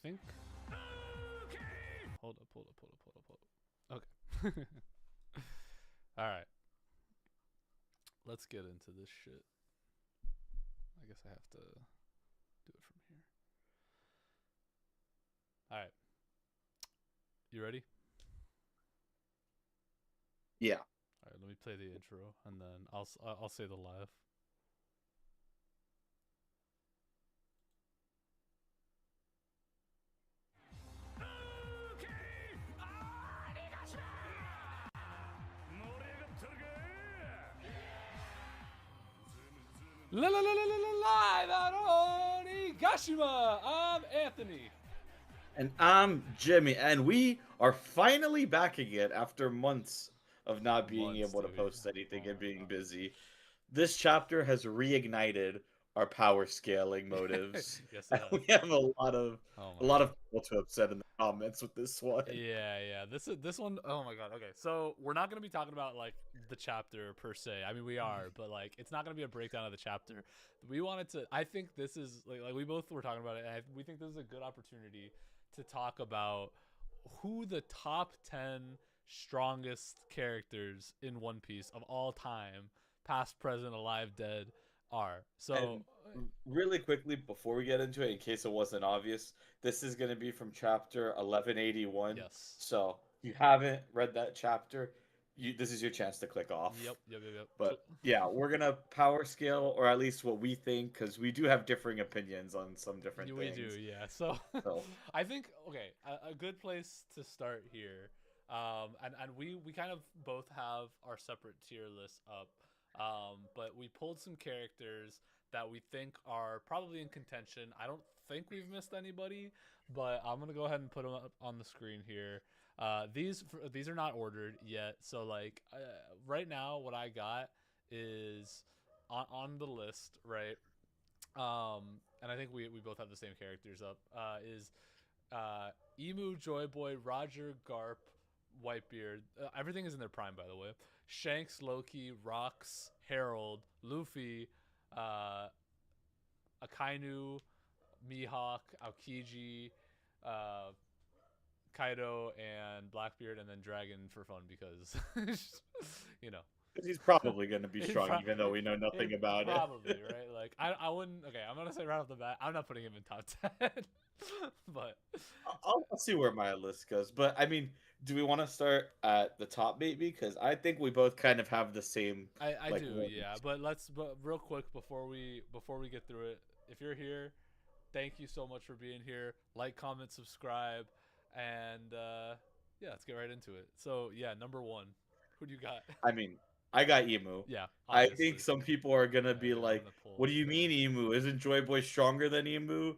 think. Hold up. Okay. All right. Let's get into this shit. I guess I have to do it from here. All right. You ready? Yeah. All right. Let me play the intro, and then I'll say the live. Live at Onigashima. I'm Anthony. And I'm Jimmy, and we are finally back again after months of not being Months, able to dude. post anything Oh and my being god. busy. This chapter has reignited our power scaling motives. Yes, it And has. we have a lot of Oh a my lot god. of people to upset in the comments with this one. Yeah. This one. Oh my god. Okay, so we're not gonna be talking about like the chapter per se. I mean, we are, but like it's not gonna be a breakdown of the chapter. We wanted to. I think this is like we both were talking about it. And we think this is a good opportunity to talk about who the top 10 strongest characters in One Piece of all time, past, present, alive, dead, are. So And really quickly before we get into it, in case it wasn't obvious, this is going to be from chapter 1181. yes. So if you haven't read that chapter, this is your chance to click Yep. off. Yep. But yeah, we're gonna power scale, or at least what we think, because we do have differing opinions on some different We do, things. yeah. So So I think okay, a good place to start here, and we kind of both have our separate tier lists up, but we pulled some characters that we think are probably in contention. I don't think we've missed anybody, but I'm gonna go ahead and put them up on the screen here. These are not ordered yet, so like right now, what I got is on the list, right? And I think we both have the same characters up. Is Emu, Joy Boy, Roger, Garp, Whitebeard. Everything is in their prime, by the way. Shanks, Loki, Rox, Harold, Luffy, uh, Akainu, Mihawk, Aokiji, uh, Kaido, and Blackbeard, and then Dragon for fun because, you know, 'cause he's probably gonna be It, strong, pro- even though we know it nothing about it. probably right. Like I wouldn't. Okay, I'm gonna say right off the bat, I'm not putting him in top 10. But I'll see where my list goes, but I mean, do we want to start at the top, maybe? Because I think we both kind of have the same I like do, yeah. ones. But real quick before we get through it, if you're here, thank you so much for being here. Like, comment, subscribe, and yeah, let's get right into it. So yeah, number one, who do you got? I mean, I got Emu. Yeah, I think obviously. some people are gonna be Yeah, I'm like, gonna pull "What do it you down. mean, Emu? Isn't Joy Boy stronger than Emu?"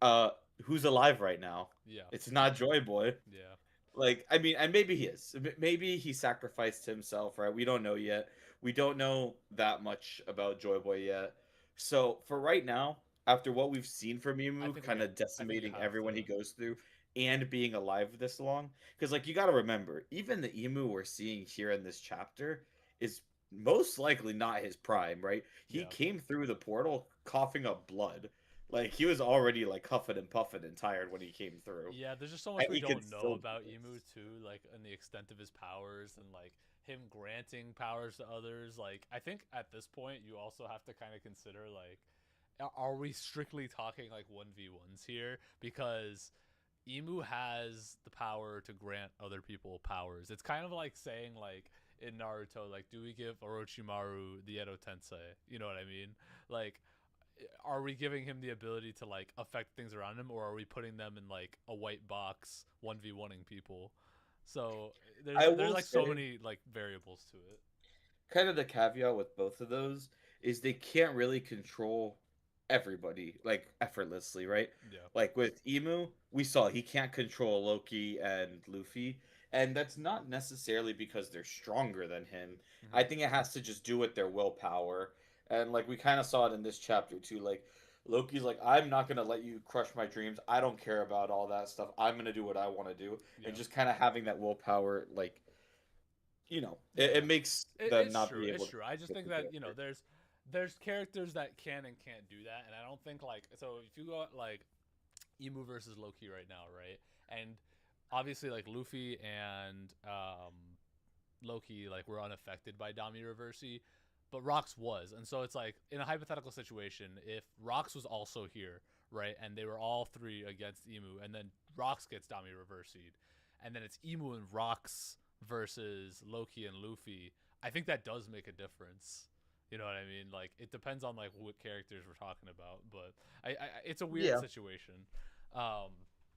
Uh, who's alive right now? Yeah, It's not Joy Boy. yeah, Like, I mean, and maybe he is. Maybe he sacrificed himself, right? We don't know yet. We don't know that much about Joy Boy yet. So for right now, after what we've seen from I Emu, think kind we. of I think you decimating have everyone he to. goes through, and being alive this long, because like you got to remember, even the Emu we're seeing here in this chapter is most likely not his prime, right? He Yeah. came through the portal coughing up blood. Like he was already like huffing and puffing and tired when he came through, Yeah, there's just so much and we he could don't know still do about Emu this. too, like and the extent of his powers and like him granting powers to others. Like I think at this point you also have to kind of consider like are we strictly talking like 1v1s here because Emu has the power to grant other people powers. It's kind of like saying like in Naruto like do we give Orochimaru the Edo Tensei? You know what I mean? Like are we giving him the ability to like affect things around him or are we putting them in like a white box 1v1ing people? So I there's will like so say, many like variables to it. kind of the caveat with both of those is they can't really control everybody like effortlessly, right? Yeah. Like with Emu, we saw he can't control Loki and Luffy, and that's not necessarily because they're stronger than him. Mm-hmm. I think it has to just do with their willpower. And like we kind of saw it in this chapter too, like Loki's like, I'm not gonna let you crush my dreams. I don't care about all that stuff. I'm gonna do what I want to do. And Yeah. just kind of having that willpower, like it Yeah. makes It, them it's not true. be It's able to true. I just get think the that character. there's characters that can and can't do that, and I don't think like so if you go like Emu versus Loki right now, right? And obviously, like Luffy and Loki, like were unaffected by Dami Reversi, but Rox was, and so it's like in a hypothetical situation, if Rox was also here, right, and they were all three against Emu, and then Rox gets Dami Reversi'd, and then it's Emu and Rox versus Loki and Luffy. I think that does make a difference. You know what I mean? Like it depends on like what characters we're talking about, but it's a weird Yeah. situation. Um,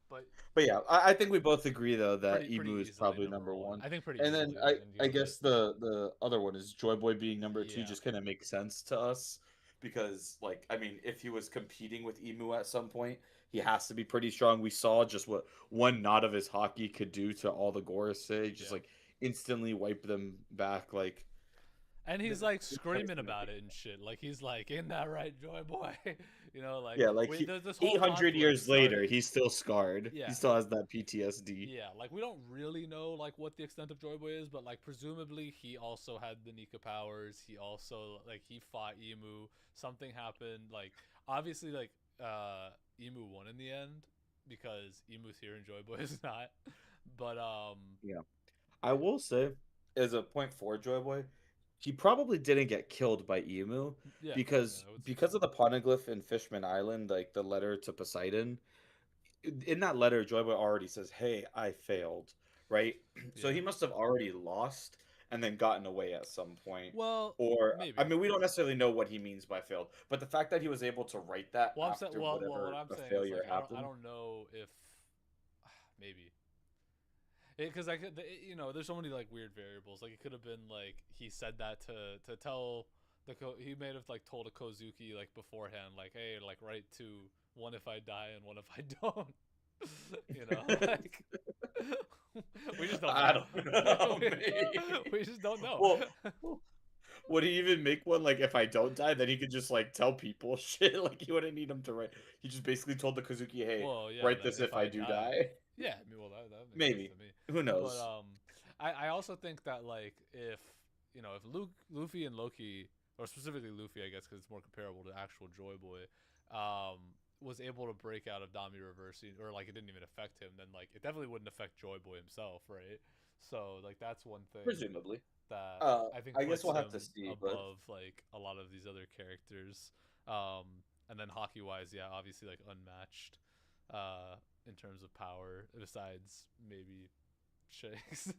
but But yeah, I think we both agree though that pretty Emu is easily probably number number one. one. I think pretty And then easily. And I you know guess the other one is Joy Boy being number two yeah, just kind of makes sense to us because like I mean if he was competing with Emu at some point, he has to be pretty strong. We saw just what one knot of his hockey could do to all the Gorosei, just yeah. like instantly wipe them back like And this, he's like this guy's screaming gonna about be it and shit. Like he's like, "In that right, Joy Boy?" You know, like yeah, like there's this whole 800 conflict years later, started. he's still scarred. Yeah, He still has that PTSD. yeah. Like we don't really know like what the extent of Joy Boy is, but like presumably he also had the Nika powers. He also like he fought Emu. Something happened. Like obviously like Emu won in the end because Emu's here and Joy Boy is not. But Yeah. I will say, as a point for Joy Boy, he probably didn't get killed by Emu yeah, yeah, because I would say so. because of the poneglyph in Fishman Island, like the letter to Poseidon. In that letter, Joy Boy already says, "Hey, I failed," right? So Yeah. he must have already lost and then gotten away at some point. Well, Or I maybe. mean, we don't necessarily know what he means by failed, but the fact that he was able to write that Well, I'm saying, after well, what whatever I'm the saying is failure like I happened. don't know if maybe because I could you know there's so many like weird variables. Like it could have been like he said that to tell he may have like told a Kozuki like beforehand like hey like write to one if I die and one if I don't. You know like we just don't I know. don't know, we, maybe. we just don't know. Well, would he even make one like if I don't die, then he could just like tell people shit like he wouldn't need him to write. He just basically told the Kazuki, "Hey, Well, yeah, write that this if if I I do die, die." yeah. I mean, well, that makes sense Maybe. to me. Who But knows? I also think that like if you know if Luffy and Loki, or specifically Luffy, I guess because it's more comparable to actual Joy Boy, was able to break out of Dami reversing, or like it didn't even affect him, then like it definitely wouldn't affect Joy Boy himself, right? So like that's one thing Presumably. that I think I guess puts we'll have to him see, but above like a lot of these other characters. And then hockey wise, yeah, obviously like unmatched in terms of power, besides maybe Shanks.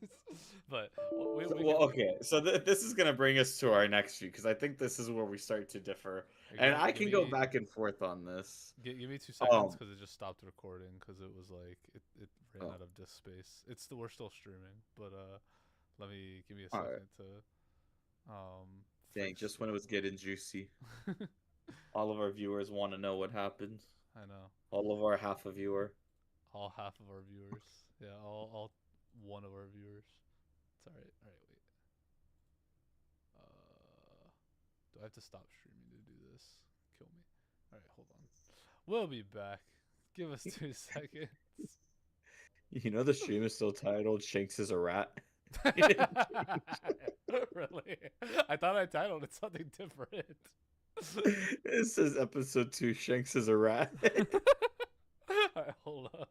But we well, can okay. So this is gonna bring us to our next few because I think this is where we start to differ, give and me I can go back and forth on this. give me 2 seconds Um. because it just stopped recording because it was like it ran Oh, out of disk space. We're still streaming, but let me give me a all right. second to Dang, fix just when it was getting juicy, the. all of our viewers want to know what happened. I know. All of our half a viewer. All half of our viewers. Yeah, all one of our viewers. It's all right. All right, wait. Do I have to stop streaming to do this? Kill me. All right, hold on. We'll be back. Give us 2 seconds. You know the stream is still titled "Shanks is a rat." Really? I thought I titled it something different. It says episode 2, Shanks is a rat. All right, hold up.